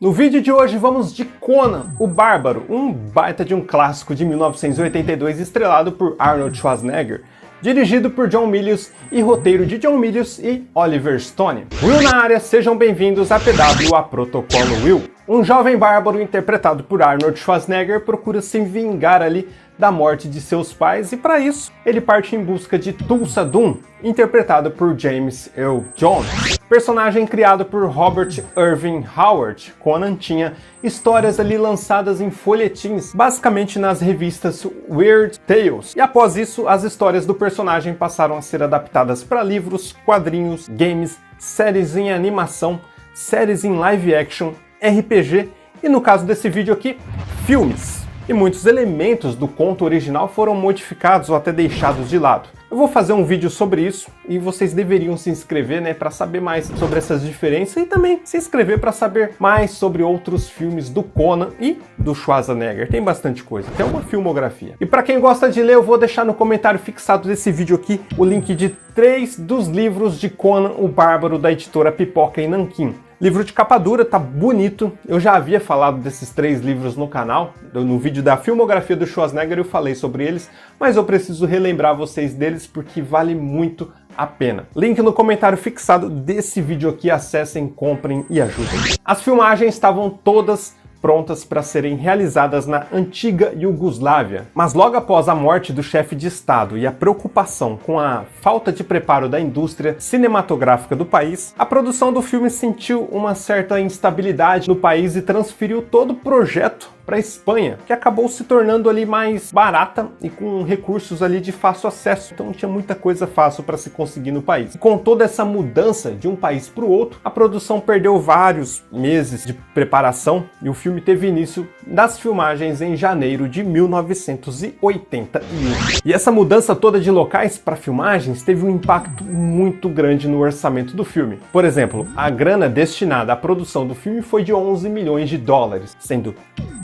No vídeo de hoje vamos de Conan, o Bárbaro, um baita de um clássico de 1982 estrelado por Arnold Schwarzenegger, dirigido por John Milius e roteiro de John Milius e Oliver Stone. Will na área, sejam bem-vindos a PW, a Protocolo Will. Um jovem bárbaro interpretado por Arnold Schwarzenegger procura se vingar ali da morte de seus pais e para isso ele parte em busca de Thulsa Doom, interpretado por James Earl Jones. Personagem criado por Robert Irving Howard, Conan tinha histórias ali lançadas em folhetins, basicamente nas revistas Weird Tales. E após isso, as histórias do personagem passaram a ser adaptadas para livros, quadrinhos, games, séries em animação, séries em live action, RPG e, no caso desse vídeo aqui, filmes. E muitos elementos do conto original foram modificados ou até deixados de lado. Eu vou fazer um vídeo sobre isso e vocês deveriam se inscrever, né, para saber mais sobre essas diferenças e também se inscrever para saber mais sobre outros filmes do Conan e do Schwarzenegger. Tem bastante coisa, tem uma filmografia. E para quem gosta de ler, eu vou deixar no comentário fixado desse vídeo aqui o link de 3 dos livros de Conan o Bárbaro da editora Pipoca e Nanquim. Livro de capa dura, tá bonito. Eu já havia falado desses 3 livros no canal. No vídeo da filmografia do Schwarzenegger eu falei sobre eles, mas eu preciso relembrar vocês deles porque vale muito a pena. Link no comentário fixado desse vídeo aqui, acessem, comprem e ajudem. As filmagens estavam todas prontas para serem realizadas na antiga Iugoslávia. Mas logo após a morte do chefe de Estado e a preocupação com a falta de preparo da indústria cinematográfica do país, a produção do filme sentiu uma certa instabilidade no país e transferiu todo o projeto para a Espanha, que acabou se tornando ali mais barata e com recursos ali de fácil acesso, então tinha muita coisa fácil para se conseguir no país. E com toda essa mudança de um país para o outro, a produção perdeu vários meses de preparação e o filme teve início das filmagens em janeiro de 1981. E essa mudança toda de locais para filmagens teve um impacto muito grande no orçamento do filme. Por exemplo, a grana destinada à produção do filme foi de 11 milhões de dólares, sendo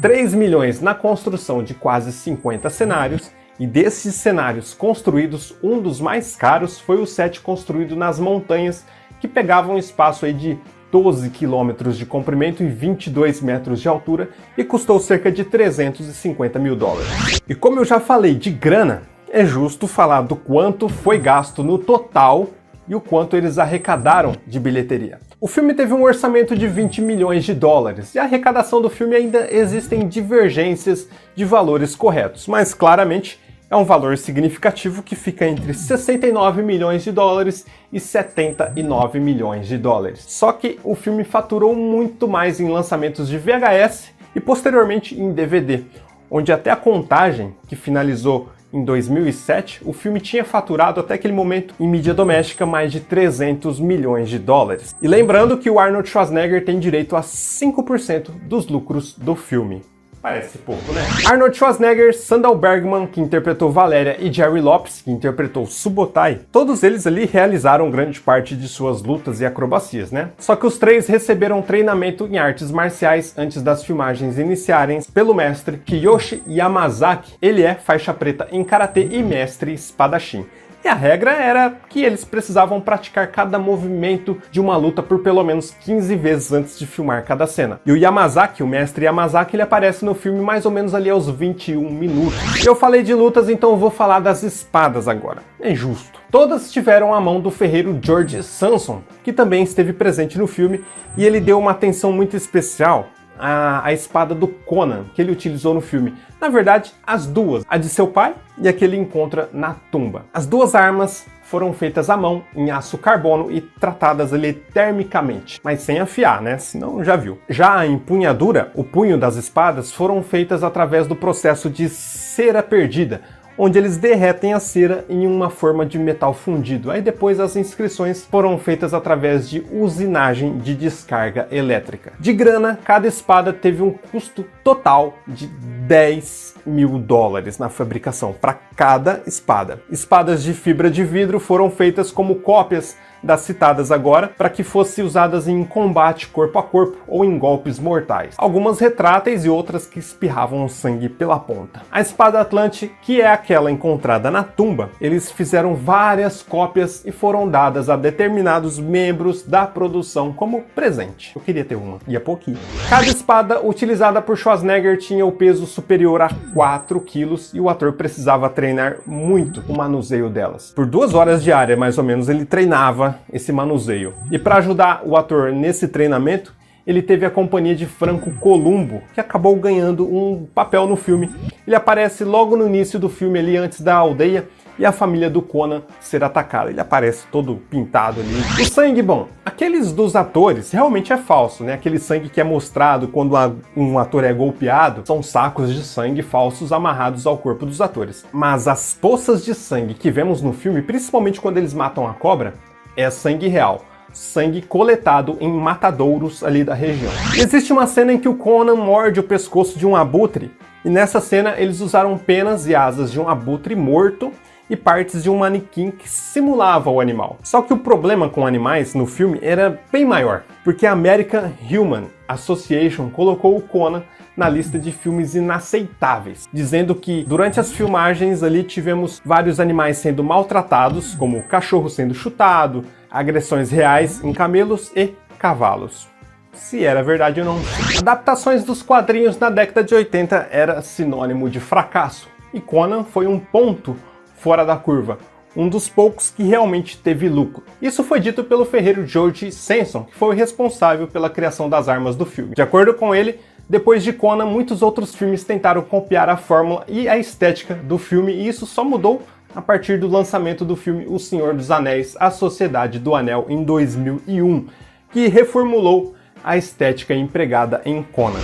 3 milhões na construção de quase 50 cenários, e desses cenários construídos, um dos mais caros foi o set construído nas montanhas, que pegavam um espaço aí de 12 quilômetros de comprimento e 22 metros de altura e custou cerca de 350 mil dólares. E como eu já falei de grana, é justo falar do quanto foi gasto no total e o quanto eles arrecadaram de bilheteria. O filme teve um orçamento de 20 milhões de dólares e a arrecadação do filme ainda existem divergências de valores corretos, mas claramente é um valor significativo que fica entre 69 milhões de dólares e 79 milhões de dólares. Só que o filme faturou muito mais em lançamentos de VHS e posteriormente em DVD, onde até a Contagem, que finalizou em 2007, o filme tinha faturado até aquele momento em mídia doméstica mais de 300 milhões de dólares. E lembrando que o Arnold Schwarzenegger tem direito a 5% dos lucros do filme. Parece pouco, né? Arnold Schwarzenegger, Sandahl Bergman, que interpretou Valéria, e Jerry Lopes, que interpretou Subotai, todos eles ali realizaram grande parte de suas lutas e acrobacias, né? Só que os 3 receberam treinamento em artes marciais antes das filmagens iniciarem pelo mestre Kiyoshi Yamazaki. Ele é faixa preta em karatê e mestre espadachim. E a regra era que eles precisavam praticar cada movimento de uma luta por pelo menos 15 vezes antes de filmar cada cena. E o Yamazaki, o mestre Yamazaki, ele aparece no filme mais ou menos ali aos 21 minutos. Eu falei de lutas, então eu vou falar das espadas agora. É justo. Todas tiveram a mão do ferreiro George Sanson, que também esteve presente no filme, e ele deu uma atenção muito especial a espada do Conan, que ele utilizou no filme. Na verdade, as duas, a de seu pai e a que ele encontra na tumba. As duas armas foram feitas à mão, em aço carbono e tratadas ali termicamente, mas sem afiar, né? Senão já viu. Já a empunhadura, o punho das espadas, foram feitas através do processo de cera perdida, onde eles derretem a cera em uma forma de metal fundido. Aí depois as inscrições foram feitas através de usinagem de descarga elétrica. De grana, cada espada teve um custo total de 10 mil dólares na fabricação para cada espada. Espadas de fibra de vidro foram feitas como cópias das citadas agora, para que fossem usadas em combate corpo a corpo ou em golpes mortais. Algumas retráteis e outras que espirravam sangue pela ponta. A espada Atlante, que é aquela encontrada na tumba, eles fizeram várias cópias e foram dadas a determinados membros da produção como presente. Eu queria ter uma, ia pouquinho. Cada espada utilizada por Schwarzenegger tinha o peso superior a 4 quilos e o ator precisava treinar muito o manuseio delas. Por 2 horas diárias, mais ou menos, ele treinava esse manuseio. E para ajudar o ator nesse treinamento, ele teve a companhia de Franco Columbo, que acabou ganhando um papel no filme. Ele aparece logo no início do filme, ali antes da aldeia e a família do Conan ser atacada. Ele aparece todo pintado ali. O sangue, bom, aqueles dos atores realmente é falso, né? Aquele sangue que é mostrado quando um ator é golpeado são sacos de sangue falsos amarrados ao corpo dos atores. Mas as poças de sangue que vemos no filme, principalmente quando eles matam a cobra, é sangue real, sangue coletado em matadouros ali da região. Existe uma cena em que o Conan morde o pescoço de um abutre, e nessa cena eles usaram penas e asas de um abutre morto e partes de um manequim que simulava o animal. Só que o problema com animais no filme era bem maior, porque a American Human Association colocou o Conan na lista de filmes inaceitáveis, dizendo que durante as filmagens ali tivemos vários animais sendo maltratados, como cachorro sendo chutado, agressões reais em camelos e cavalos. Se era verdade ou não. Adaptações dos quadrinhos na década de 80 era sinônimo de fracasso, e Conan foi um ponto fora da curva, um dos poucos que realmente teve lucro. Isso foi dito pelo ferreiro George Sanson, que foi o responsável pela criação das armas do filme. De acordo com ele, depois de Conan, muitos outros filmes tentaram copiar a fórmula e a estética do filme, e isso só mudou a partir do lançamento do filme O Senhor dos Anéis, A Sociedade do Anel, em 2001, que reformulou a estética empregada em Conan.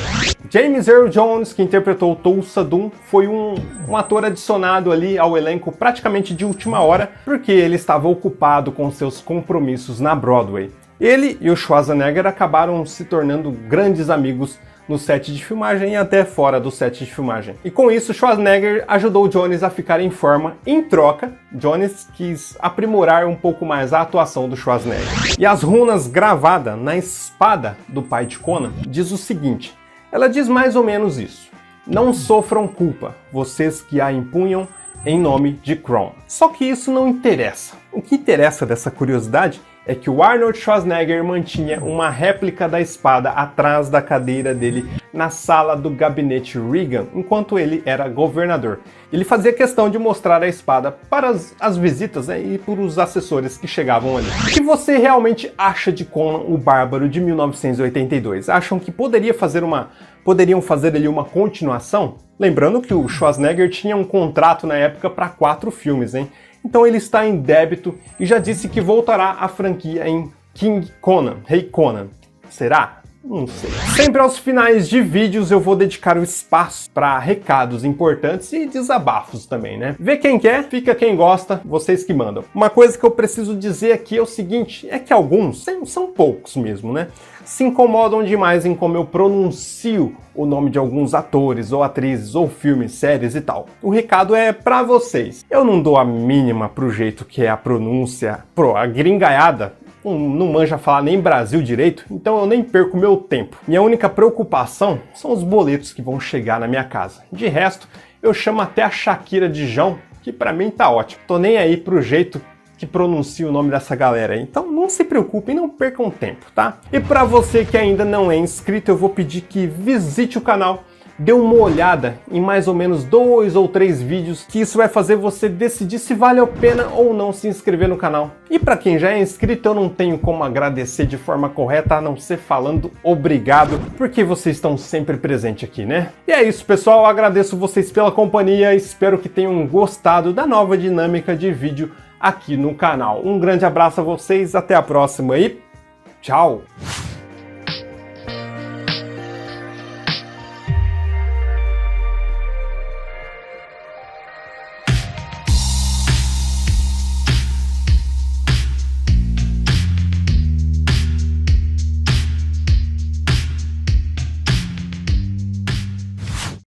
James Earl Jones, que interpretou Tulsa Doom, foi um ator adicionado ali ao elenco praticamente de última hora, porque ele estava ocupado com seus compromissos na Broadway. Ele e o Schwarzenegger acabaram se tornando grandes amigos no set de filmagem e até fora do set de filmagem. E com isso, Schwarzenegger ajudou Jones a ficar em forma. Em troca, Jones quis aprimorar um pouco mais a atuação do Schwarzenegger. E as runas gravadas na espada do pai de Conan diz o seguinte, ela diz mais ou menos isso: não sofram culpa, vocês que a empunham em nome de Kron. Só que isso não interessa. O que interessa dessa curiosidade é que o Arnold Schwarzenegger mantinha uma réplica da espada atrás da cadeira dele na sala do gabinete Reagan, enquanto ele era governador. Ele fazia questão de mostrar a espada para as visitas, né, e para os assessores que chegavam ali. O que você realmente acha de Conan o Bárbaro de 1982? Acham que poderiam fazer ali uma continuação? Lembrando que o Schwarzenegger tinha um contrato na época para 4 filmes, hein? Então ele está em débito e já disse que voltará à franquia em King Conan, Rei Conan. Será? Não sei. Sempre aos finais de vídeos eu vou dedicar o espaço para recados importantes e desabafos também, né? Vê quem quer, fica quem gosta, vocês que mandam. Uma coisa que eu preciso dizer aqui é o seguinte, é que alguns, são poucos mesmo, né, se incomodam demais em como eu pronuncio o nome de alguns atores ou atrizes ou filmes, séries e tal. O recado é pra vocês. Eu não dou a mínima pro jeito que é a pronúncia, a gringaiada não manja falar nem Brasil direito, então eu nem perco meu tempo. Minha única preocupação são os boletos que vão chegar na minha casa. De resto, eu chamo até a Shakira de João, que pra mim tá ótimo. Tô nem aí pro jeito que pronuncia o nome dessa galera aí. Então não se preocupem, não percam tempo, tá? E pra você que ainda não é inscrito, eu vou pedir que visite o canal, dê uma olhada em mais ou menos 2 ou 3 vídeos, que isso vai fazer você decidir se vale a pena ou não se inscrever no canal. E para quem já é inscrito, eu não tenho como agradecer de forma correta, a não ser falando obrigado, porque vocês estão sempre presentes aqui, né? E é isso, pessoal, eu agradeço vocês pela companhia, espero que tenham gostado da nova dinâmica de vídeo aqui no canal. Um grande abraço a vocês, até a próxima e tchau!